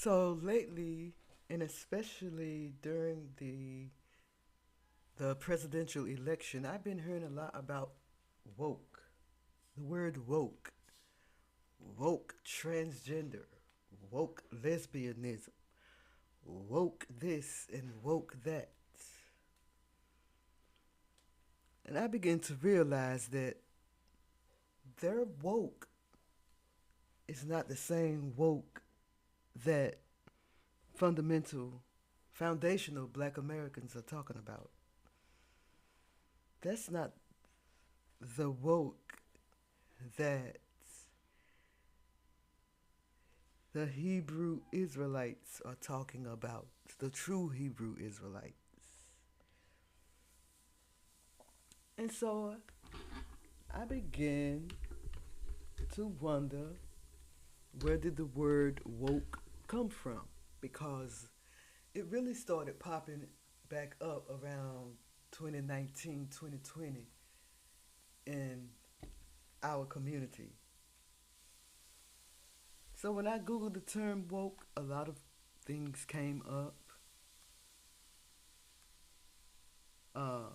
So lately, and especially during the presidential election, I've been hearing a lot about woke. The word woke, woke transgender, woke lesbianism, woke this and woke that. And I begin to realize that their woke is not the same woke that fundamental, foundational black Americans are talking about. That's not the woke that the Hebrew Israelites are talking about, the true Hebrew Israelites. And so I began to wonder, where did the word woke come from? Because it really started popping back up around 2019, 2020 in our community. So when I Googled the term woke, a lot of things came up. Uh,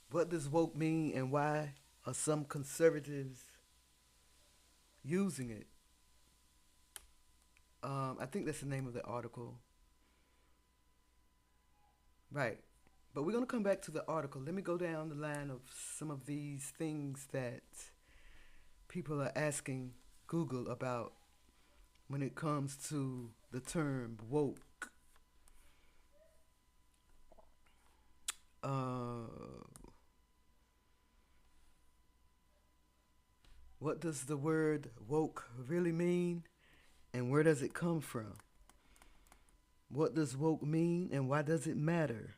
what does woke mean and why are some conservatives using it? I think that's the name of the article. Right. But we're going to come back to the article. Let me go down the line of some of these things that people are asking Google about when it comes to the term woke. Uh, what does the word woke really mean and where does it come from? What does woke mean and why does it matter?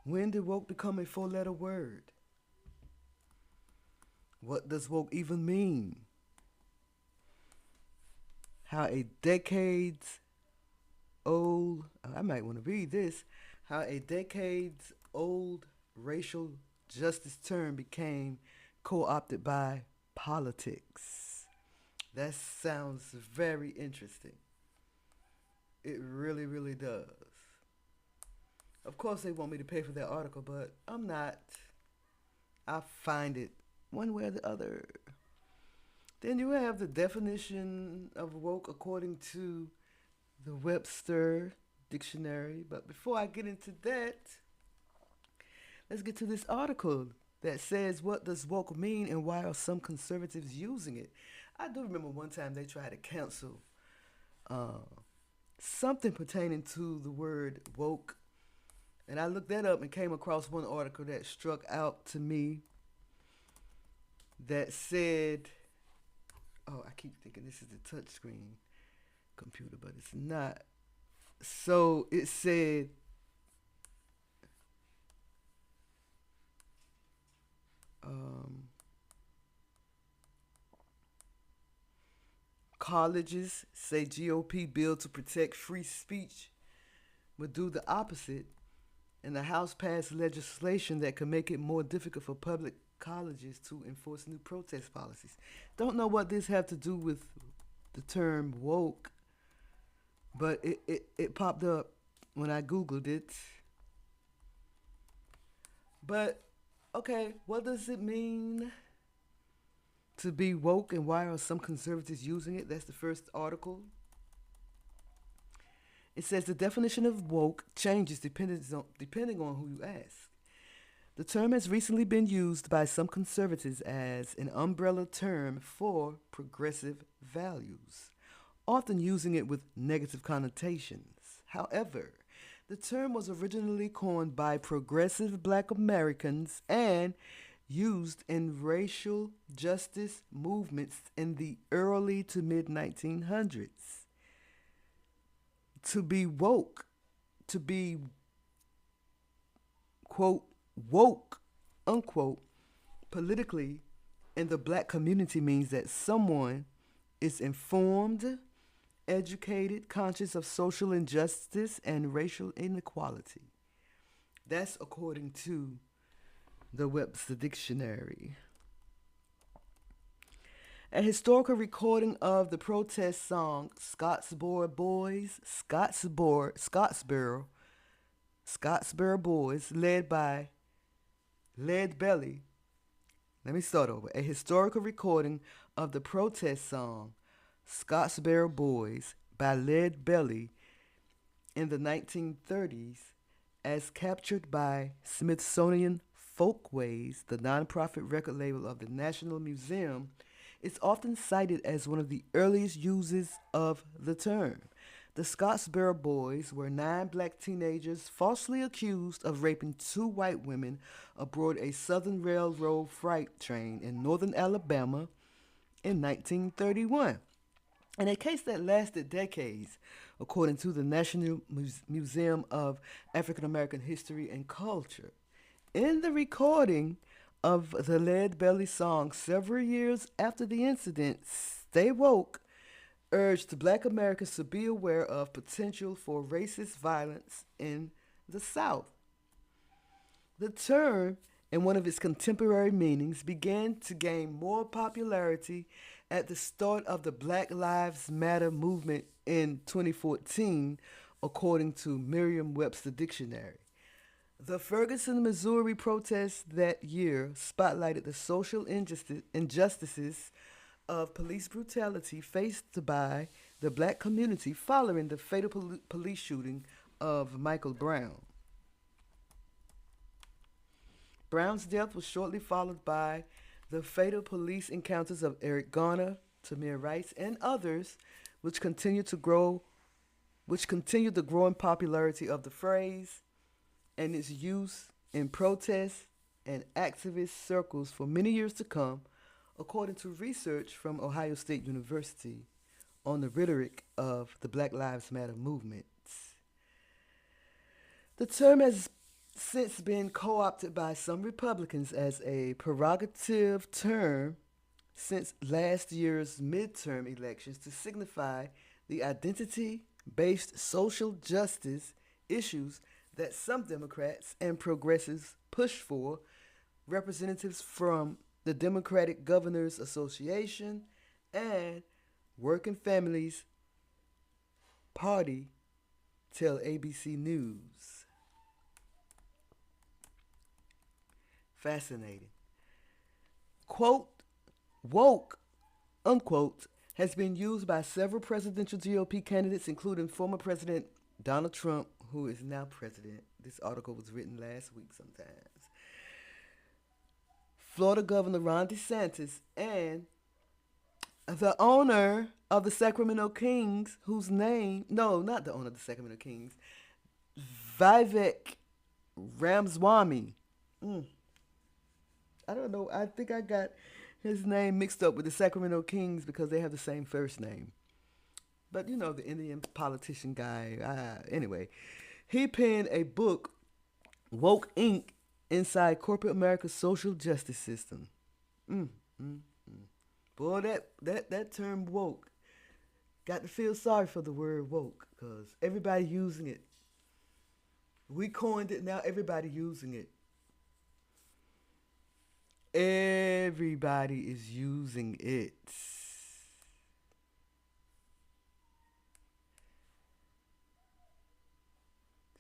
When did woke become a four-letter word? What does woke even mean? How a decades old, I might want to read this, how a decades old racial justice term became co opted by politics. That sounds very interesting. It really, really does. Of course, they want me to pay for that article, but I'm not. I find it one way or the other. Then you have the definition of woke according to the Webster dictionary. But before I get into that, let's get to this article that says, what does woke mean and why are some conservatives using it? I do remember one time they tried to cancel uh, something pertaining to the word woke. And I looked that up and came across one article that struck out to me that said, oh, I keep thinking this is a touchscreen computer, but it's not. So it said, um, colleges say GOP bill to protect free speech would do the opposite, and the House passed legislation that could make it more difficult for public colleges to enforce new protest policies. Don't know what this have to do with the term woke, but it popped up when I Googled it. But, okay, what does it mean to be woke and why are some conservatives using it? That's the first article. It says the definition of woke changes depending on who you ask. The term has recently been used by some conservatives as an umbrella term for progressive values, often using it with negative connotations. However, the term was originally coined by progressive black Americans and used in racial justice movements in the early to mid 1900s. To be woke, to be, quote, woke, unquote, politically in the black community means that someone is informed, educated, conscious of social injustice and racial inequality. That's according to the Webster Dictionary. A historical recording of the protest song Scottsboro Boys, Scottsboro Boys, led by Lead Belly. Let me start over. A historical recording of the protest song Scottsboro Boys by Lead Belly in the 1930s, as captured by Smithsonian Folkways, the nonprofit record label of the National Museum, is often cited as one of the earliest uses of the term. The Scottsboro Boys were nine black teenagers falsely accused of raping two white women aboard a Southern Railroad freight train in northern Alabama in 1931. In a case that lasted decades, according to the National Museum of African American History and Culture. In the recording of the Lead Belly song several years after the incident, Stay Woke urged black Americans to be aware of potential for racist violence in the South. The term, in one of its contemporary meanings, began to gain more popularity at the start of the Black Lives Matter movement in 2014, according to Merriam Webster Dictionary. The Ferguson, Missouri protests that year spotlighted the social injustices of police brutality faced by the black community following the fatal police shooting of Michael Brown. Brown's death was shortly followed by the fatal police encounters of Eric Garner, Tamir Rice, and others, which continued to grow, which continued the growing popularity of the phrase and its use in protest and activist circles for many years to come, according to research from Ohio State University on the rhetoric of the Black Lives Matter movement. The term has since been co opted by some Republicans as a prerogative term since last year's midterm elections to signify the identity based social justice issues that some Democrats and progressives push for. Representatives from the Democratic Governors Association and Working Families Party tell ABC News. Fascinating. Quote, woke, unquote, has been used by several presidential GOP candidates, including former President Donald Trump, who is now president. This article was written last week sometimes. Florida Governor Ron DeSantis, and the owner of the Sacramento Kings, whose name, no, not the owner of the Sacramento Kings, Vivek Ramaswamy. Mm, I don't know. I think I got his name mixed up with the Sacramento Kings because they have the same first name. But you know, the Indian politician guy. Anyway, he penned a book, Woke Inc., Inside Corporate America's Social Justice System. Mm, mm, mm. Boy, that term woke, got to feel sorry for the word woke because everybody using it. We coined it, now everybody using it. Everybody is using it.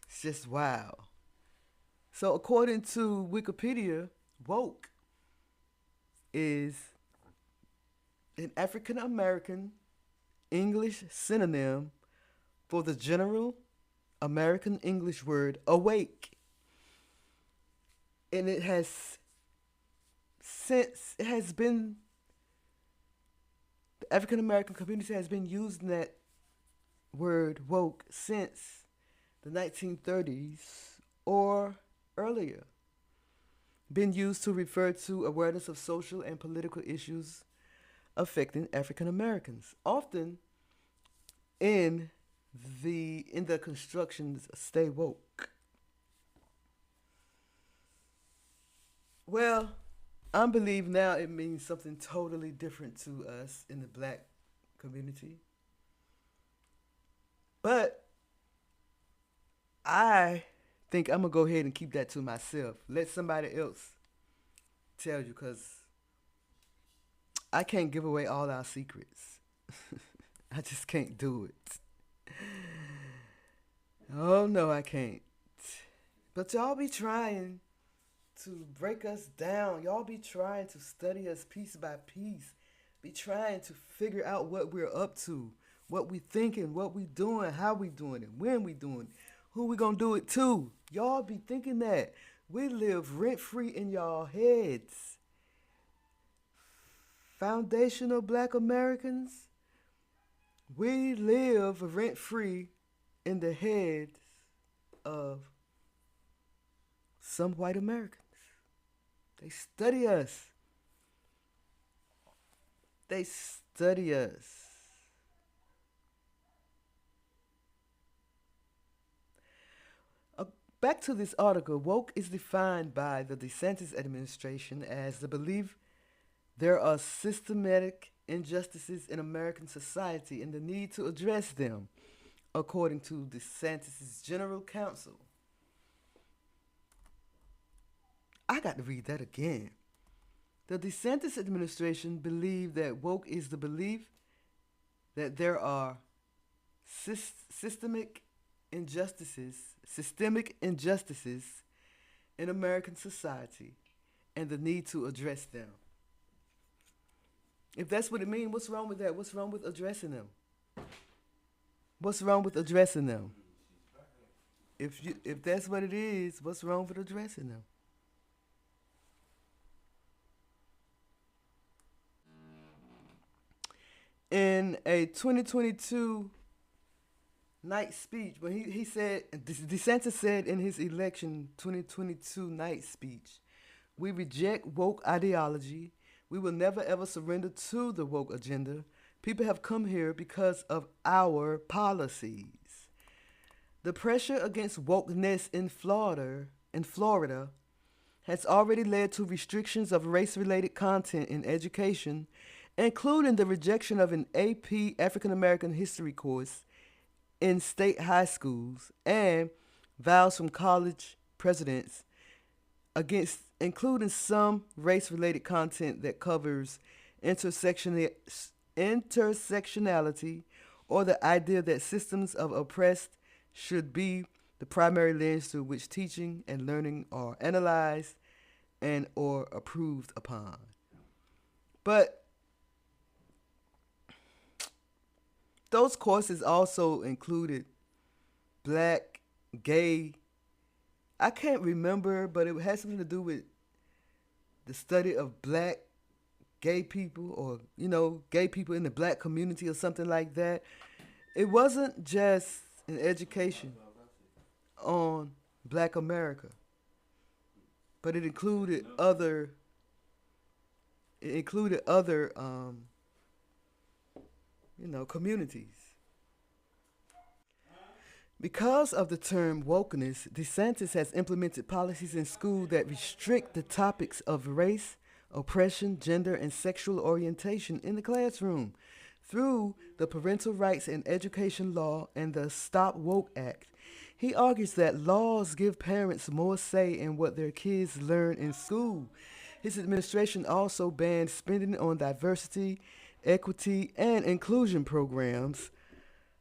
It's just wow. So, according to Wikipedia, woke is an African American English synonym for the general American English word awake. And it has since, it has been, the African American community has been using that word woke since the 1930s or earlier. Been used to refer to awareness of social and political issues affecting African Americans, often in the constructions "Stay Woke." Well, I believe now it means something totally different to us in the black community. But I think I'm gonna go ahead and keep that to myself. Let somebody else tell you, cause I can't give away all our secrets. I just can't do it. Oh no, I can't. But y'all be trying to break us down. Y'all be trying to study us piece by piece. Be trying to figure out what we're up to, what we thinking, what we doing, how we doing it, when we doing it, who we gonna do it to. Y'all be thinking that. We live rent free in y'all heads. Foundational black Americans, we live rent free in the heads of some white Americans. They study us. They study us. Uh, Back to this article, woke is defined by the DeSantis administration as the belief there are systematic injustices in American society and the need to address them, according to DeSantis' general counsel. I got to read that again. The DeSantis administration believe that woke is the belief that there are systemic injustices, systemic injustices in American society and the need to address them. If that's what it means, what's wrong with that? What's wrong with addressing them? What's wrong with addressing them? If that's what it is, what's wrong with addressing them? In a 2022 night speech, when he said, DeSantis said in his election 2022 night speech, we reject woke ideology. We will never ever surrender to the woke agenda. People have come here because of our policies. The pressure against wokeness in Florida has already led to restrictions of race-related content in education, including the rejection of an AP African American history course in state high schools and vows from college presidents against including some race-related content that covers intersectionality or the idea that systems of oppressed should be the primary lens through which teaching and learning are analyzed and or approved upon. But those courses also included black, gay. I can't remember, but it had something to do with the study of black gay people or, gay people in the black community or something like that. It wasn't just an education on black America, but it included other communities. Because of the term wokeness, DeSantis has implemented policies in school that restrict the topics of race, oppression, gender, and sexual orientation in the classroom through the Parental Rights and Education Law and the Stop Woke Act. He argues that laws give parents more say in what their kids learn in school. His administration also banned spending on diversity, equity, and inclusion programs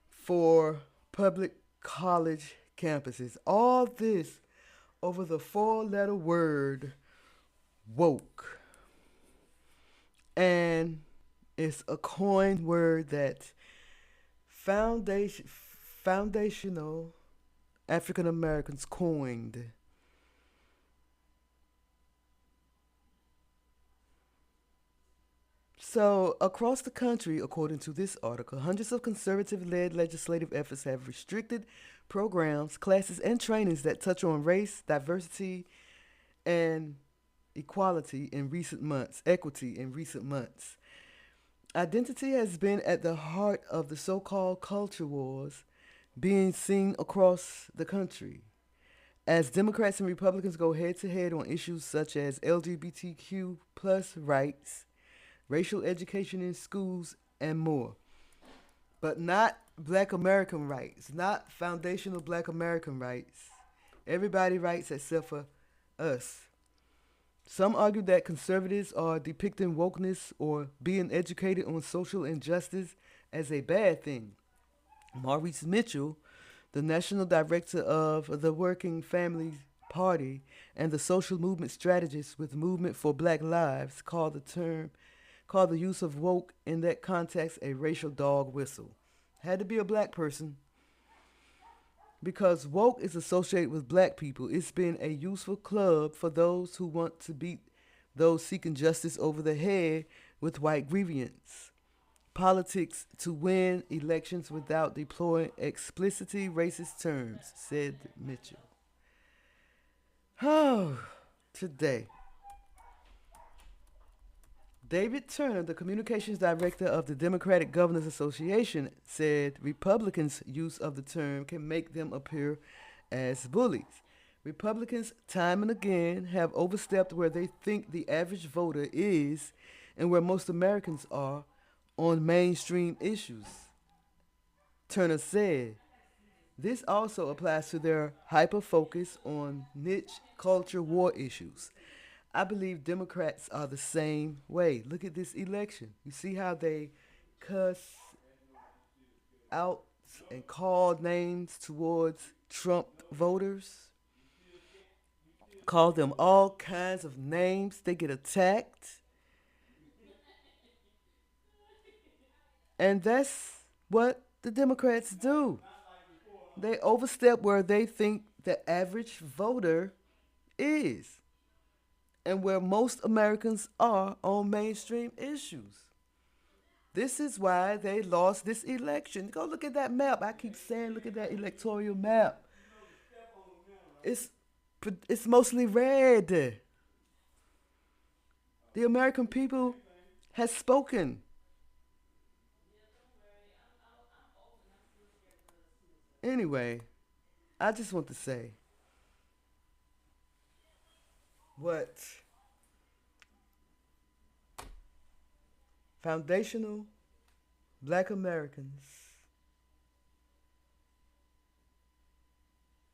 for public college campuses. All this over the four-letter word woke. And it's a coined word that foundational African Americans coined. So, across the country, according to this article, hundreds of conservative led legislative efforts have restricted programs, classes, and trainings that touch on race, diversity, and equity in recent months. Identity has been at the heart of the so called culture wars being seen across the country. As Democrats and Republicans go head to head on issues such as LGBTQ plus rights, racial education in schools, and more. But not black American rights, not foundational black American rights. Everybody rights except for us. Some argue that conservatives are depicting wokeness or being educated on social injustice as a bad thing. Maurice Mitchell, the national director of the Working Families Party and the social movement strategist with Movement for Black Lives, called the use of woke in that context a racial dog whistle. Had to be a black person because woke is associated with black people. It's been a useful club for those who want to beat those seeking justice over the head with white grievance. Politics to win elections without deploying explicitly racist terms, said Mitchell. Oh, today. David Turner, the communications director of the Democratic Governors Association, said Republicans' use of the term can make them appear as bullies. Republicans, time and again, have overstepped where they think the average voter is and where most Americans are on mainstream issues. Turner said this also applies to their hyper focus on niche culture war issues. I believe Democrats are the same way. Look at this election. You see how they cuss out and call names towards Trump voters? Call them all kinds of names. They get attacked. And that's what the Democrats do. They overstep where they think the average voter is and where most Americans are on mainstream issues. This is why they lost this election. Go look at that map. I keep saying, look at that electoral map. It's it's mostly red. The American people has spoken. Anyway, I just want to say what foundational black Americans,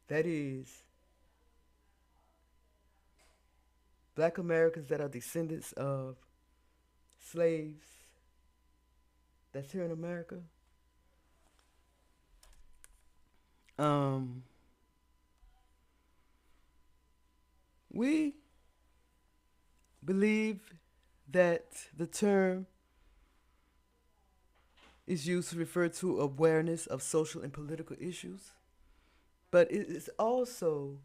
that is, black Americans that are descendants of slaves that's here in America, um, we believe that the term is used to refer to awareness of social and political issues, but it is also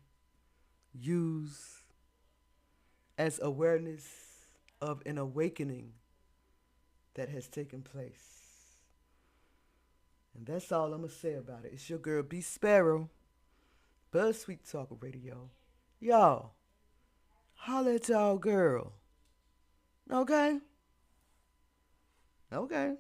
used as awareness of an awakening that has taken place. And that's all I'm going to say about it. It's your girl, B Sparrow, BuzzzTweet Talk Radio. Y'all, holla at y'all girl. Okay? Okay.